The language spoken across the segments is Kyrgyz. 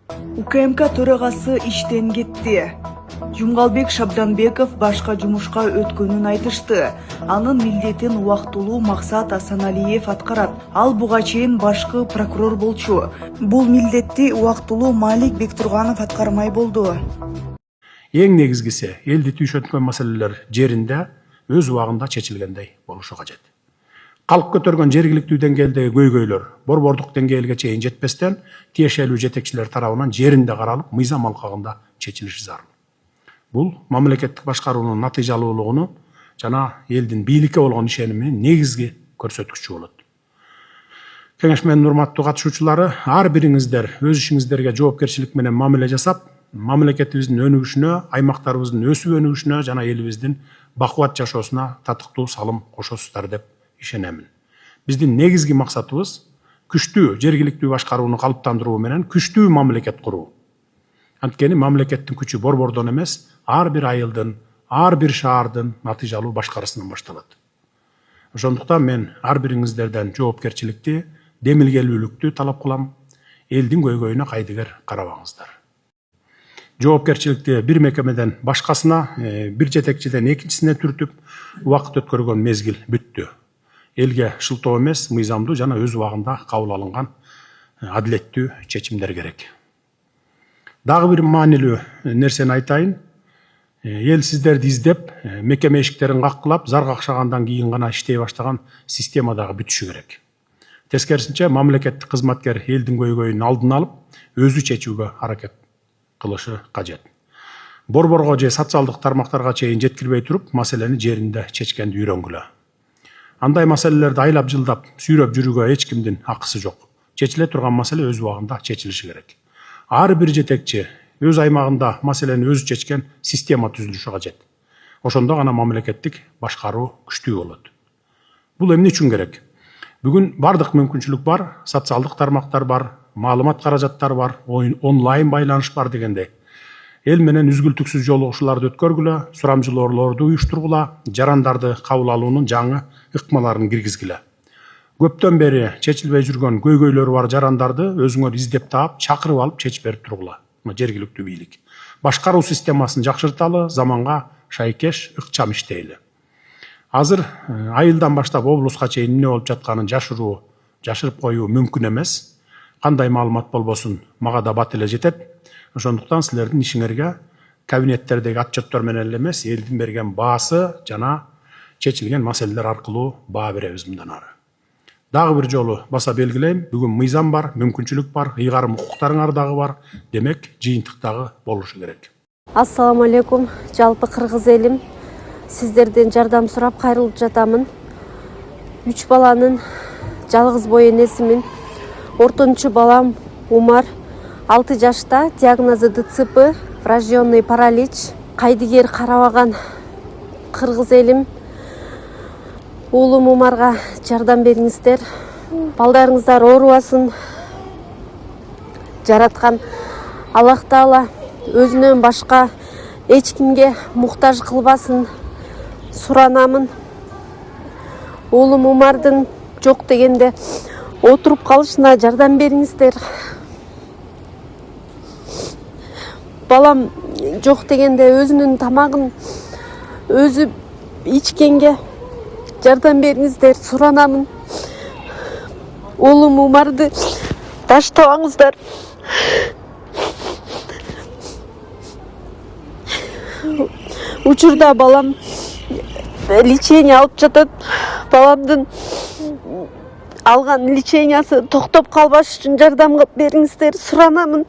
УКМК төрагасы иштен кетти. Жумгалбек Шабданбеков башка жумушка өткөнүн айтышты. Анын милдетин убактылуу Максат Асаналиев аткарат. Ал буга чейин башкы прокурор болчу. Бул милдетти убактылуу Малик Бектурганов аткармай болду. Эң негизгиси элди түйшөткөн маселелер жеринде өз убагында чечилгендей болушу кажет. Калк көтөргөн жергиликтүү деңгээлдеги көйгөйлөр борбордук деңгээлге чейин жетпестен тиешелүү жетекчилер тарабынан жеринде каралып, мыйзам алкагында чечилиши зарыл. Бул мамлекеттик башкаруунун натыйжалуулугуну жана элдин бийликке болгон ишениминин негизги көрсөткүчү болот. Кеңеш менен урматтуу катышуучулары, ар бириңиздер өз ишиңиздерге жоопкерчилик менен мамиле жасап, мамлекетибиздин өнүгүшүнө, аймактарыбыздын өсүп өнүгүшүнө жана элибиздин бакубат жашоосуна татыктуу салым кошосуздар деп ишенемин. Биздин негизги максатыбыз күчтүү жергиликтүү башкарууну калыптандыруу менен күчтүү мамлекет куруу. Анткени мамлекеттин күчү борбордон эмес, ар бир айылдын, ар бир шаардын натыйжалуу башкарысынан башталат. Ошондуктан мен ар бириңиздерден жоопкерчиликти, демилгелүүлүктү талап кылам. Элдин көйгөйүнө кайдыгер карабаңыздар. Жоопкерчиликти бир мекемеден башкасына, бир жетекчиден экинчисине түртүп, убакыт өткөргөн мезгил бүттү. Элге шылтоо эмес, мыйзамдуу жана өз убагында кабыл алынган адилеттүү чечимдер керек. Дагы бир маанилүү нерсени айтайын. Эл сиздерди издеп, мекеме эшиктерин каккылап, зар какшагандан кийин гана иштей баштаган система дагы бүтүшү керек. Тескерисинче, мамлекеттик кызматкер элдин көйгөйүн алдын алып, өзү чечүүгө аракет кылышы кажет. Борборго же социалдык тармактарга чейин жеткирбей туруп, маселени жеринде чечкенди үйрөнгүлө. Андай маселелерди айлап жылдап сүйрөп жүрүүгө эч кимдин акысы жок. Чечиле турган маселе өз убагында чечилиши керек. Ар бир жетекчи өз аймагында маселени өзү чечкен система түзүлүшү кажет. Ошондо гана мамлекеттик башкаруу күчтүү болот. Бул эмне үчүн керек? Бүгүн бардык мүмкүнчүлүк бар, социалдык тармактар бар, маалымат каражаттары бар, онлайн байланыш бар дегендей. Эл менен үзгүлтүксүз жолугушууларды өткөргүлө, сурамжылоолорду уюштургула, жарандарды кабыл алуунун жаңы ыкмаларын киргизгиле. Көптөн бери чечилбей жүргөн көйгөйлөрү бар жарандарды өзүңөр издеп таап, чакырып алып чечип берип тургула. Жергиликтүү бийлик. Башкаруу системасын жакшырталы, заманга шайкеш, ыкчам иштейли. Азыр айылдан баштап облуска чейин эмне болуп жатканын жашырып коюу мүмкүн эмес. Кандай маалымат болбосун, мага да бат эле жетет. Ошондуктан силердин ишиңерге кабинеттердеги отчеттор менен эле эмес, элдин берген баасы жана чечилген маселелер аркылуу баа беребиз мындан ары. Дагы бир жолу баса белгилейм, бүгүн мыйзам бар, мүмкүнчүлүк бар, ыйгарым укуктарыңар дагы бар. Демек, жыйынтык дагы болушу керек. Ассаламу алейкум, жалпы кыргыз элим. Сиздерден жардам сурап кайрылып жатамын. 3 баланын жалгыз бой энесимин. Ортончу балам Умар 6 жашта, диагнозу ДЦП, врожденный паралич. Кайдыгер карабаган кыргыз элим. Уулум Умарга жардам бериңиздер. Балдарыңыздар оорубасын. Жараткан Аллах Таала өзүнөн башка эч кимге муктаж кылбасын суранамын. Уулум Умардын жок дегенде отуруп калышына жардам бериңиздер. Балам жок дегенде өзүнүн тамагын өзү ичкенге жардам бериңиздер, суранамын. Уулум Умарды таштабаңыздар. Учурда балам лечение алып жатат. Баламдын алган лечениясы токтоп калбаш үчүн жардам бериңиздер, суранамын.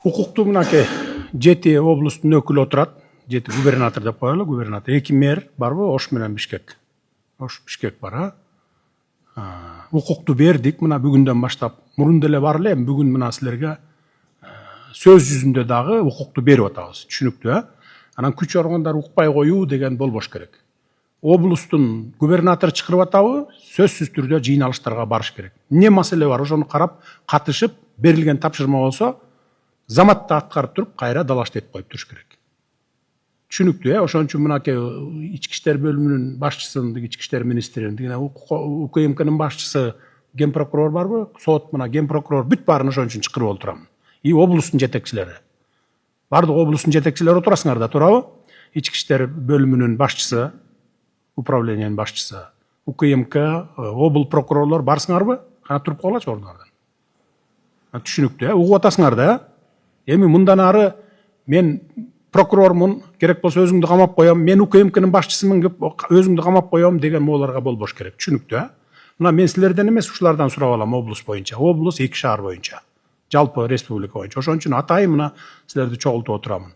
Укуктуу мынакей 7 облустун өкүлү отурат. 7 губернатор деп коелу, губернатор. 2 мэр барбы? Ош менен Бишкек. Ош, Бишкек бар, укукту бердик. Мына бүгүндөн баштап, мурун деле бар эле, бүгүн мына силерге сөз жүзүндө дагы укукту берип атабыз. Түшүнүктүү, Анан күч органдар укпай коюу деген болбош керек. Облустун губернатор чакырып атабы, сөзсүз түрдө жыйналыштарга барыш керек. Не маселе бар, ошону карап, катышып, берилген тапшырма болсо, заматта аткарып туруп, кайра далаштеп коюп туруш керек. Түшүнүктүү, ошон үчүн мынакей ички иштер бөлүмүнүн башчысын, ички иштер министрин, УКМКнын башчысы ген прокурор барбы, сот мына ген прокурор бүт баарын ошон үчүн чакырып олтурам. И облустун жетекчилери. Бардык облустун жетекчилери отурасыңар да, туурабы? Ички иштер бөлүмүнүн башчысы, управлениянын башчысы, УКМК, обл прокурорлор барсыңарбы? Кана туруп калачы ордуңардан. Түшүнүктүү, угуп атасыңар да. Эми мындан ары мен прокурормун, керек болсо өзүңдү камап коем, мен УКМКнын башчысымын, өзүңдү камап коем деген моолорго болбош керек. Түшүнүктүү. Мына мен силерден эмес, ушулардан сурап алам облус боюнча. Облус 2 шаар боюнча. Жалпы республика боюнча. Ошон үчүн атайын мына силерди чогултуп отурамын.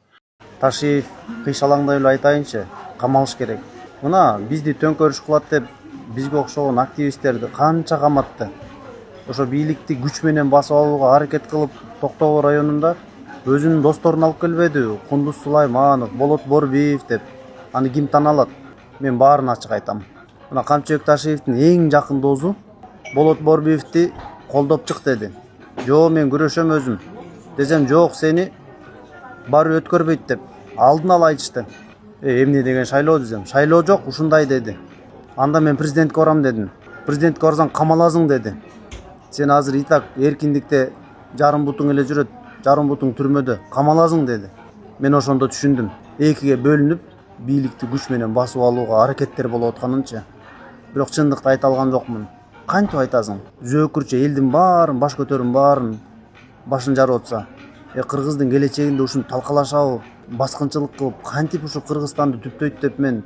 Ташиев кыйшалаңдай эле айтайынчы, камалыш керек. Мына бизди төңкөрүш кылат деп бизге окшогон активисттерди канча каматты. Ошо бийликти күч менен басып алууга аракет кылып, Токтогул районунда өзүнүн досторун алып келбеди. Кундуз Сулайманов, Болот Борбиев деп. Аны ким таналат? Мен баарын ачык айтам. Мына Камчыбек Ташиевдин эң жакын досу Болот Борбиевди колдоп чык деди. Жок, мен күрөшөм өзүм. Десем, жок, сени бары өткөрбөйт деп алдын ала айтышты. Эмне деген шайлоо десем, шайлоо жок, ушундай деди. Анда мен президентке барам дедим. Президентке барсаң камаласың деди. Сен азыр и так эркиндикте жарым бутуң эле жүрөт, жарым бутуң түрмөдө, камаласың деди. Мен ошондо түшүндүм. Экиге бөлүнүп, бийликти күч менен басып алууга аракеттер болуп атканынчы. Бирок чындыкты айта алган жокмун. Кантип айтасың? Зөөкүрчө элдин баарын, баш көтөрүн баарын башын жарып атса, Кыргыздын келечегинде ушуну талкалашабы, баскынчылык кылып, кантип ушу Кыргызстанды түптөйт деп мен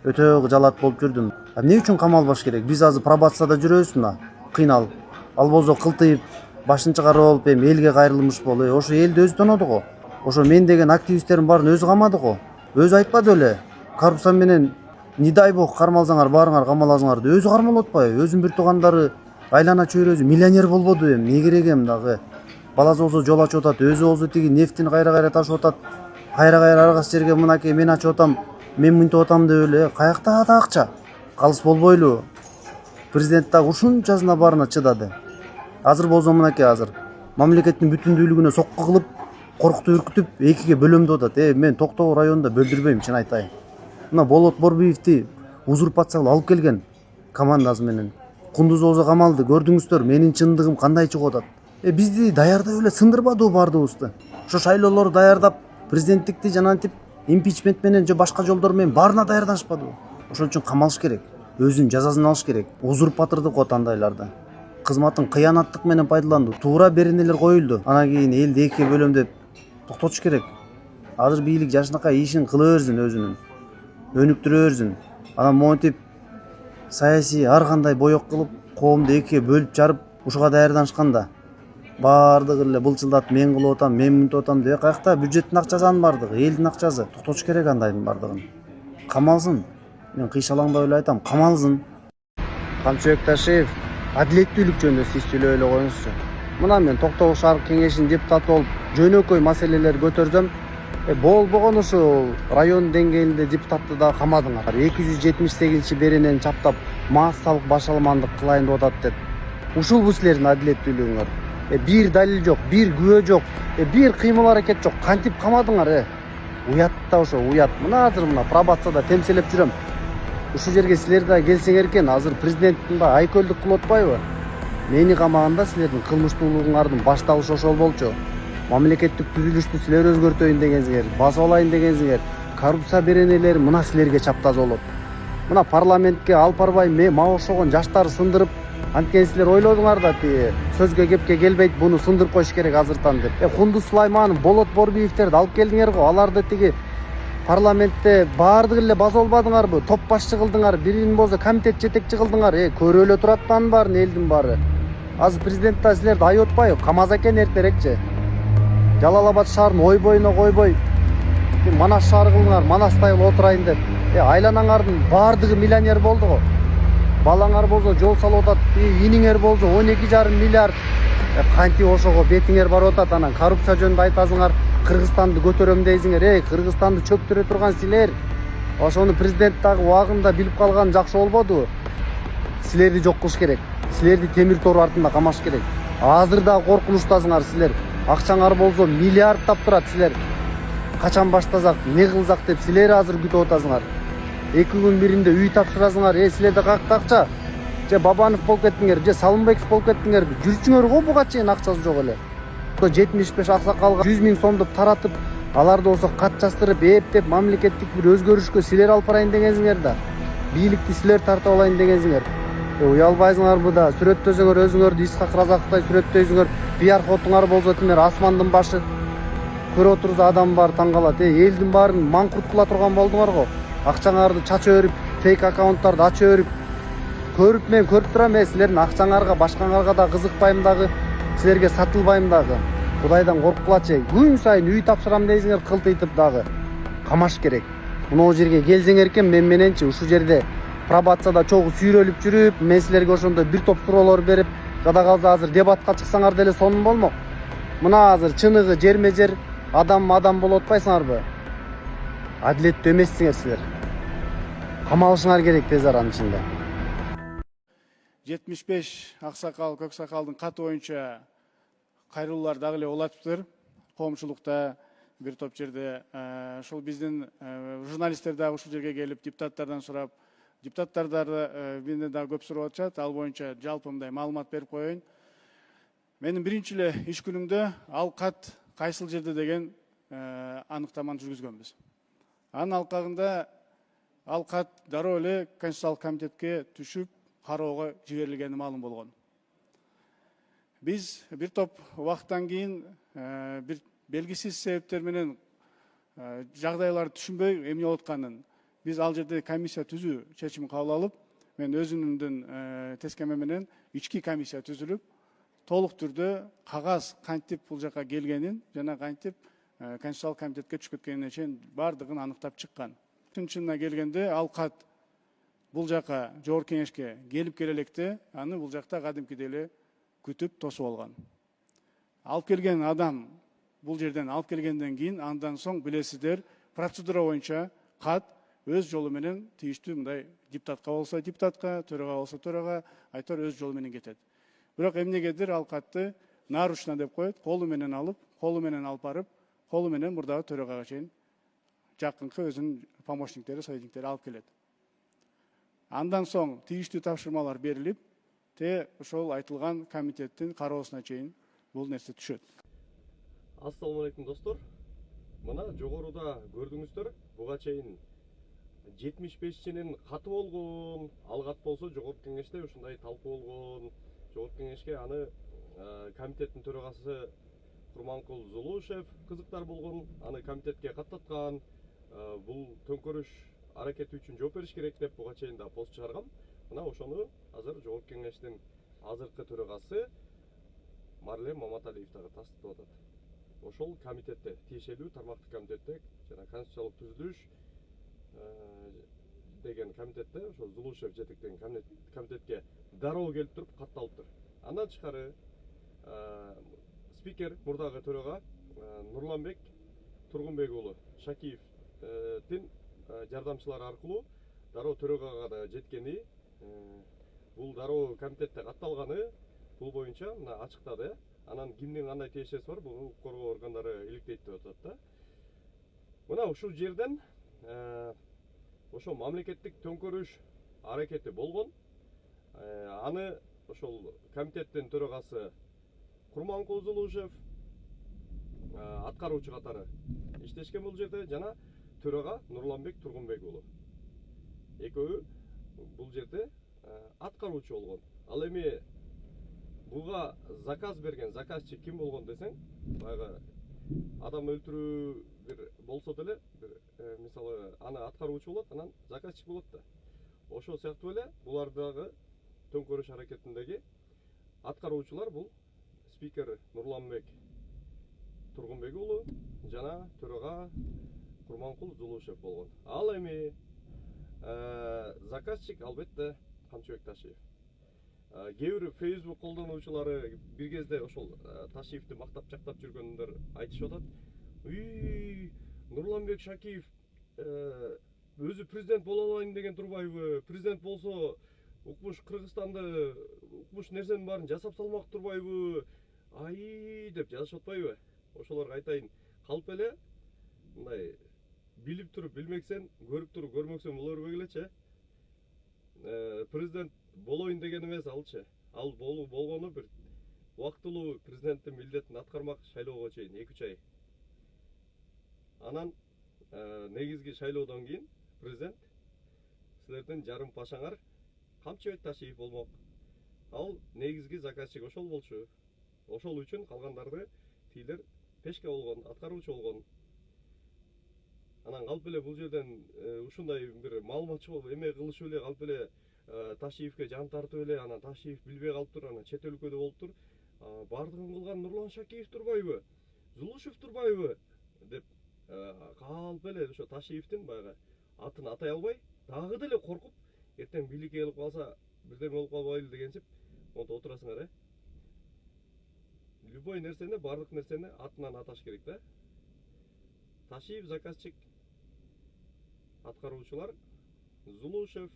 өтө жалат болуп жүрдүм. Эмне үчүн камалбаш керек? Биз азыр пробацияда жүрөбүз мына, кыйналып. Ал болсо кылтыйып, башын чыгарып алып, элге кайрылмыш болуп, ошо элди өзү тоноду го. Ошо мен деген активисттердин баарын өзү камады го. Өзү айтпады беле? Коррупция менен не дай бог кармалсаңар, баарыңар камаласыңар деп өзү кармалып атпайбы? Өзүнүн бир туугандары айлана чөйрөсү миллионер болбоду эми? Не керек эми дагы? Баласы болсо жол ачып атат, өзү болсо тиги нефтини кайра ташып атат. Кайра аргасы жерге мынакей мен ачып атам, мен мынтип атам деп эле. Каякта да акча? Калыс болбойлу. Президент дагы ушунчасына баарына чыдады. Азыр болсо мынакей азыр мамлекеттин бүтүндүүлүгүнө сокку кылып, коркутуп үркүтүп, экиге бөлөмдөп атат. Мен Токтогул районунда бөлдүрбөйм, чын айтайын. Мына Болот Борбиевди узурпация кылып алып келген командасы менен. Кундуз болсо камалды, көрдүңүздөр, менин чындыгым кандай чыгып атат. Бизди даярдап эле сындырбадыбы бардыгыбызды? Ошо шайлоолорду даярдап, президенттикти жанантип импичмент менен же башка жолдор менен баарына даярданышпадыбы? Ошон үчүн камалыш керек. Өзүнүн жазасын алыш керек. Узурпатырдык отандайларды. Кызматын кыянаттык менен пайдаланды. Туура беренелер коюлду. Анан кийин элди экиге бөлөм деп токтотуш керек. Азыр бийлик жашынакай ишин кыла берсин өзүнүн. Өнүктүрө берсин. Анан монтип саясий ар кандай боек кылып, коомду экиге бөлүп жарып, ушуга даярданышканда баардыгы эле былчылдатып мен кылып атам, мен мынтип атам деп каякта бюджеттин акчасы анын бардыгы, элдин акчасы. Токтотуш керек андайдын бардыгын. Камалсын. Мен кыйшалаңдап эле айтам, камалсын. Камчыбек Ташиев адилеттүүлүк жөнүндө сиз сүйлөп эле коюңузчу. Мына мен Токтогул шаар кеңешинин депутаты болуп, жөнөкөй маселелер көтөрсөм, болбогон ушул район деңгээлинде депутатты да камадыңар. 278 беренени чаптап, массалык башаламандык кылайын деп атат деп. Ушул силердин адилеттүүлүгүңөр. Бир далил жок, бир күбө жок, бир кыймыл аракет жок. Кантип камадыңар? Уят да ошо, уят. Мына азыр мына пробацияда темселеп жүрөм. Ушул жерге силер да келсеңер экен, азыр президенттин да айкөлдүк кылып атпайбы? Мени камаганда силердин кылмыштуулугуңардын башталышы ошол болчу. Мамлекеттик түзүлүштү силер өзгөртөйүн дегенсиңер, басып алайын дегенсиңер. Коррупция беренелери мына силерге чаптаз болот. Мына парламентке алып барбай мага окшогон жаштар сындырып, анткени силер ойлодуңар да сөзгө кепке келбейт, буну сындырып коюш керек азыртан деп. Кундуз Сулайманов, Болот Борбиевтерди алып келдиңер го, аларды тиги парламентте баардыгы эле басып албадыңарбы? Топ башчы кылдыңар, бирин болсо комитет жетекчи кылдыңар. Көрүп эле турат анын баарын, элдин баары. Азыр президент да силерди айып атпайбы? Камаза экен эртерекчи. Жалал Абад шаарын ой боюна койбой, Манас шаары кылдыңар, Манастай отурайын деп. Айланаңардын баардыгы миллионер болду го. Балаңар болсо жол салып атат, иниңер болсо 12,5 миллиард. Кантип ошого бетиңер барып атат, анан коррупция жөнүндө айтасыңар, Кыргызстанды көтөрөм дейсиңер. Кыргызстанды чөктүрө турган силер. Ошону президент дагы убагында билип калган жакшы болбодубу? Силерди жок кылыш керек. Силерди темир тор артында камаш керек. Азыр да коркунучтасыңар силер. Акчаңар болсо миллиардтап турат силер. Качан баштасак, не кылсак деп силер азыр күтүп атасыңар. 2 күн биринде үй тапшырасыңар. Силерде каякта акча? же Бабанов болуп кеттиңер, же Салымбеков болуп кеттиңер. Жүрчүңөр го буга чейин акчасы жок эле. 75 аксакалга 100 000 сомду таратып, аларды болсо кат жаздырып, эптеп мамлекеттик бир өзгөрүшкө силер алып барайын дегенсиңер да. Бийликти силер тартып алайын дегенсиңер. Уялбайсыңарбы да, сүрөттөсөңөр өзүңөрдү Исхак Разаковтай сүрөттөйсүңөр. Пиар фотоңар болсо тимер асмандын башы көрүп отурса адам бар таң калат. Элдин баарын маңкурт кыла турган болдуңар го. Акчаңарды чачып өрүп, фейк аккаунттарды ачып өрүп. Көрүп мен көрүп турам, силердин акчаңарга, башкаңарга да кызыкпайм дагы, силерге сатылбайм дагы. Кудайдан корккулачы. Күн сайын үй тапшырам дейсиңер, кылтыйтып дагы. Камаш керек. Мына жерге келсеңер экен, мен мененчи ушул жерде пробацияда чогуу сүйрөлүп жүрүп, мен силерге ошондо бир топ суроолор берип, жада калса азыр дебатка чыксаңар деле сонун болмок. Мына азыр чыныгы жерме жер, адам болуп атпайсыңарбы? Адилеттүү эмессиңер силер. Камалышыңар керек тез аранын ичинде. 75 аксакал, көк сакалдын каты боюнча кайрылуулар дагы эле болуп атыптыр. Коомчулукта бир топ жерде ушул биздин журналисттер дагы ушул жерге келип депутаттардан сурап, депутаттар менден дагы көп сурап атышат. Ал боюнча жалпы мындай маалымат берип коеюн. Менин биринчи эле иш күнүмдө ал кат кайсыл жерде деген аныктаманы жүргүзгөнбүз. Анын алкагында ал кат дароо эле Конституциялык комитетке түшүп, кароого жиберилгени маалым болгон. Биз бир топ убакыттан кийин бир белгисиз себептер менен жагдайларды түшүнбөй эмне болуп атканын биз ал жерде комиссия түзүү чечимин кабыл алып, мен өзүмдүн тескеме менен ички комиссия түзүлүп, толук түрдө кагаз кантип бул жака келгенин жана кантип Конституциялык комитетке түшүп кеткенине чейин бардыгын аныктап чыккан. Чынына келгенде ал кат бул жака жогорку кеңешке келип келе электе, аны бул жакта кадимкидей эле күтүп тосуп алган. Алып келген адам бул жерден алып келгенден кийин андан соң билесиздер, процедура боюнча кат өз жолу менен тийиштүү мындай депутатка болсо депутатка, төрага болсо төрага, айтор өз жолу менен кетет. Бирок эмнегедир ал катты нарушно деп коет, колу менен алып барып, колу менен мурдагы төрагага чейин жакынкы өзүнүн помощниктери, советниктери алып келет. Андан соң тийиштүү тапшырмалар берилип, ошол айтылган комитеттин кароосуна чейин бул нерсе түшөт. Ассаламу алейкум достор. Мына жогоруда көрдүңүздөр, буга чейин 75-чинин каты болгон. Ал кат болсо жогорку кеңеште ушундай талкуу болгон. Жогорку кеңешке аны комитеттин төрагасы Курманкул Зулушев кызыктар болгон. Аны комитетке каттаткан. Бул төңкөрүш аракети үчүн жооп бериш керек деп буга чейин да пост чыгаргам. Мына ошону азыр жогорку кеңештин азыркы төрагасы Марлен Маматалиев дагы тастыктап атат. Ошол комитетте, тиешелүү тармактык комитетте жана конституциялык түзүлүш деген комитетте ошол Зулушев жетектеген комитетке дароо келип туруп катталыптыр. Андан тышкары спикер, мурдагы төрага Нурланбек Тургунбек уулу Шакиевдин жардамчылары аркылуу дароо төрагага да жеткени, бул дароо комитетте катталганы бул боюнча мына ачыктады. Анан кимдин кандай тиешеси бар, бул укук коргоо органдары иликтейт деп атат да. Мына ушул жерден ошол мамлекеттик төңкөрүш аракети болгон. Аны ошол комитеттин төрагасы Курманкул Зулушев аткаруучу катары иштешкен бул жерде, жана төрага Нурланбек Тургунбек уулу. Экөө бул жерде аткаруучу болгон. Ал эми буга заказ берген заказчик ким болгон десең, баягы адам өлтүрүү бир болсо деле, бир мисалы аны аткаруучу болот, анан заказчик болот да. Ошол сыяктуу эле булардагы төңкөрүш аракетиндеги аткаруучулар бул спикер Нурланбек Тургунбек уулу жана төрага Курманкул Зулушев болгон. Ал эми заказчик албетте Камчыбек Ташиев. Кээ бир Facebook колдонуучулары бир кезде ошол Ташиевди мактап жактап жүргөндөр айтышып атат. Нурланбек Шакиев өзү президент боло алайын деген турбайбы? Президент болсо укмуш Кыргызстанды укмуш нерсенин баарын жасап салмак турбайбы? Ай деп жазышып атпайбы? Ошолорго айтайын, калп эле мындай билип туруп билмексен, көрүп туруп көрмөксөн боло бербегилечи. Президент болоюн деген эмес алчы. Ал болгону бир убактылуу президенттин милдетин аткармак шайлоого чейин 2-3 ай. Анан негизги шайлоодон кийин президент силердин жарым пашаңар Камчыбек Ташиев болмок. Ал негизги заказчик ошол болчу. Ошол үчүн калгандарды тилер пешке болгон, аткаруучу болгон. Анан калп эле бул жерден ушундай бир маалыматчы болуп эме кылышып эле калп эле Ташиевке жан тартып эле, анан Ташиев билбей калыптыр, анан чет өлкөдө болуптур. Бардыгын кылган Нурлан Шакиев турбайбы? Зулушев турбайбы? Деп калп эле ошо Ташиевдин баягы атын атай албай, дагы деле коркуп, эртең бийликке келип калса бирдеме болуп калбайлы дегенсип монтип отурасыңар, Любой нерсени, бардык нерсени атынан аташ керек да. Ташиев заказчик, аткаруучулар Зулушев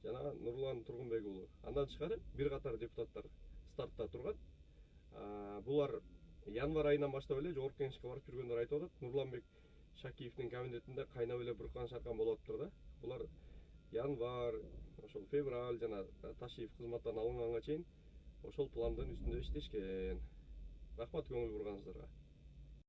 жана Нурлан Тургунбек уулу. Андан тышкары бир катар депутаттар стартта турган. Булар январь айынан баштап эле жогорку кеңешке барып жүргөндөр айтып атат. Нурланбек Шакиевдин кабинетинде кайнап эле буркан шаркан болуп атыптыр да. Булар январь, ошол февраль жана Ташиев кызматтан алынганга чейин ошол пландын үстүндө иштешкен. Рахмат көңүл бурганыңыздарга.